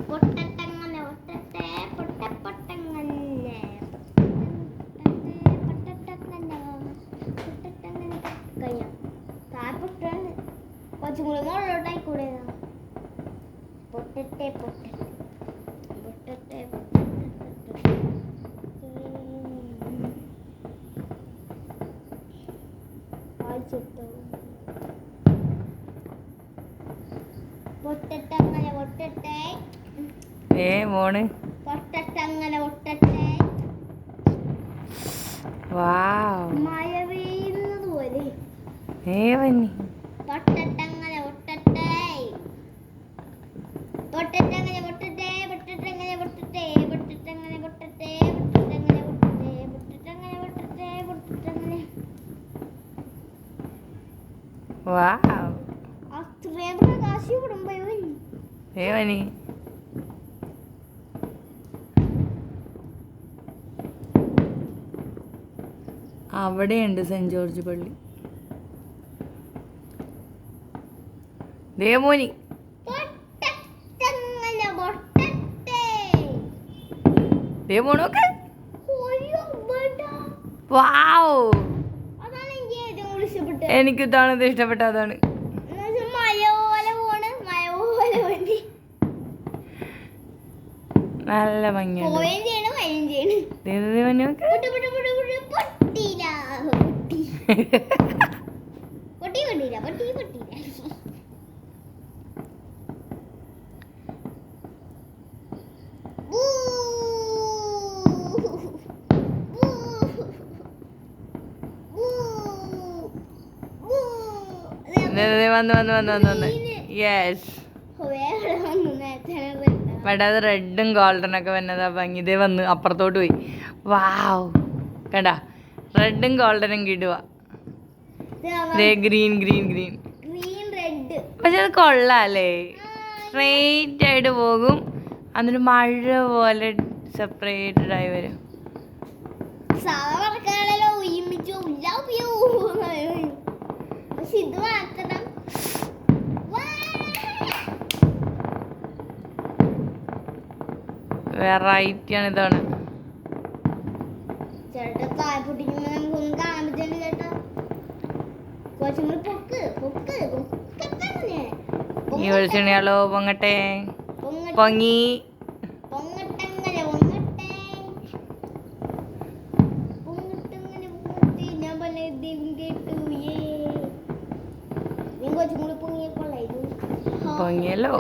പൊട്ടട്ടങ്ങനെ ഒട്ടട്ടെ പൊട്ടപ്പൊട്ടങ്ങനെ പൊട്ടട്ടങ്ങനെ കഴിഞ്ഞ താപ്പൊട്ടാണ് കുറച്ചും കൂടി മുകളിലോട്ടായിക്കൂടെ പൊട്ടട്ടെ പൊട്ടട്ടെ പൊട്ടട്ടെ പൊട്ടട്ടങ്ങനെ പൊട്ടട്ടെ മോണ് പൊട്ടട്ടങ്ങനെ പൊട്ടട്ടെ മഴ പെയ്യുന്നത് പോലെ പൊട്ടട്ടങ്ങനെ പൊട്ടട്ടെ പൊട്ടട്ടങ്ങനെ പൊട്ടട്ടെ പൊട്ടട്ടങ്ങനെ പൊട്ടട്ടെ പൊട്ടട്ടങ്ങനെ പൊട്ടട്ടെ പൊട്ടട്ടങ്ങനെ പൊട്ടട്ടെ പൊട്ടട്ടങ്ങനെ പൊട്ടട്ടെ പൊട്ടട്ടങ്ങനെ അത്രയും പ്രകാശം വിടുമ്പോ അവിടെയുണ്ട് സെന്റ് ജോർജ് പള്ളി. ദേവോനി ദേവോണോക്കെ എനിക്ക് ഇതാണ് ഇഷ്ടപ്പെട്ട. അതാണ് നല്ല ഭംഗിയുണ്ട്. വന്ന് യെസ് ബട്ട് അത് റെഡും ഗോൾഡനൊക്കെ വന്നതാ ഭംഗി. ഇതേ വന്ന് അപ്പുറത്തോട്ട് പോയി. വാവ് കണ്ടാ റെഡും ഗോൾഡനും കിടുക. ഗ്രീൻ ഗ്രീൻ ഗ്രീൻ പക്ഷെ അത് കൊള്ളാല്ലേ. സ്ട്രെയിറ്റ് ആയിട്ട് പോകും, എന്നിട്ട് മഴ പോലെ സെപ്പറേറ്റഡ് ആയി വരും. വെറൈറ്റി ആണ് ഇതാണ്. ഈ വെളിച്ചെണ്ണയാളോ പൊങ്ങട്ടെ പൊങ്ങി. പൊങ്ങിയല്ലോ.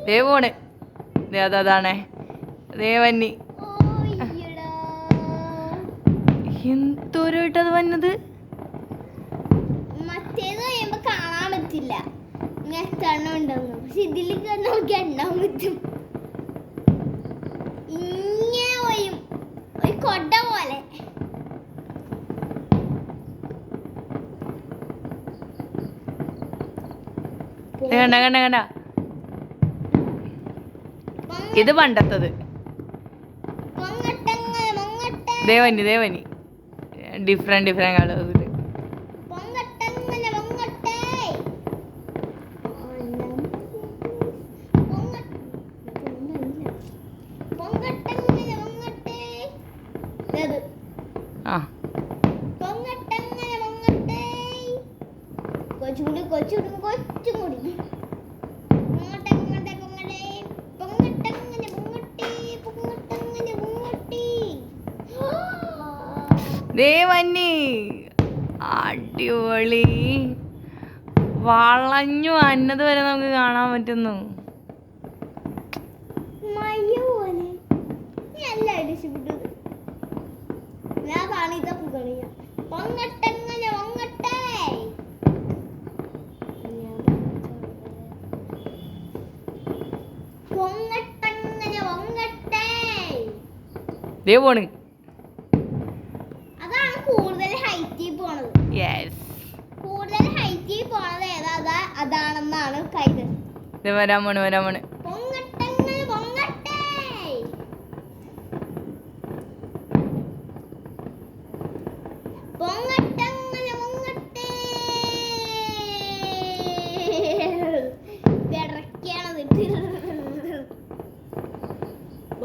ദേവോണ് അതാണേ ദേവന്നി എന്തൊരു ഇട്ടത് വന്നത്. മറ്റേത് കഴിയുമ്പോ കാണാൻ പറ്റില്ല, പക്ഷെ ഇതിൽ നോക്കി എണ്ണാൻ പറ്റും. ഇങ്ങനെ പോയും ഒരു കൊട പോലെ. കണ്ട കണ്ട കണ്ട ഇത് പണ്ടത്തത്. ദേവനി ദേവനി ഡിഫറെന്റ് കളേഴ്സിൽ. ദേവന്നി അടിപൊളി. വളഞ്ഞു അന്നത് വരെ നമുക്ക് കാണാൻ പറ്റുന്നു. ദേവോണ് അതാണ് കൂടുതൽ ഹൈറ്റിൽ പോണത്. കൂടുതൽ ഹൈറ്റിൽ പോണത് ഏതാ അതാണെന്നാണ് കരുതുന്നത്. വരാൻ പോണ്.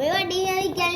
പോയി വണ്ടി ഞാൻ നിൽക്കാൻ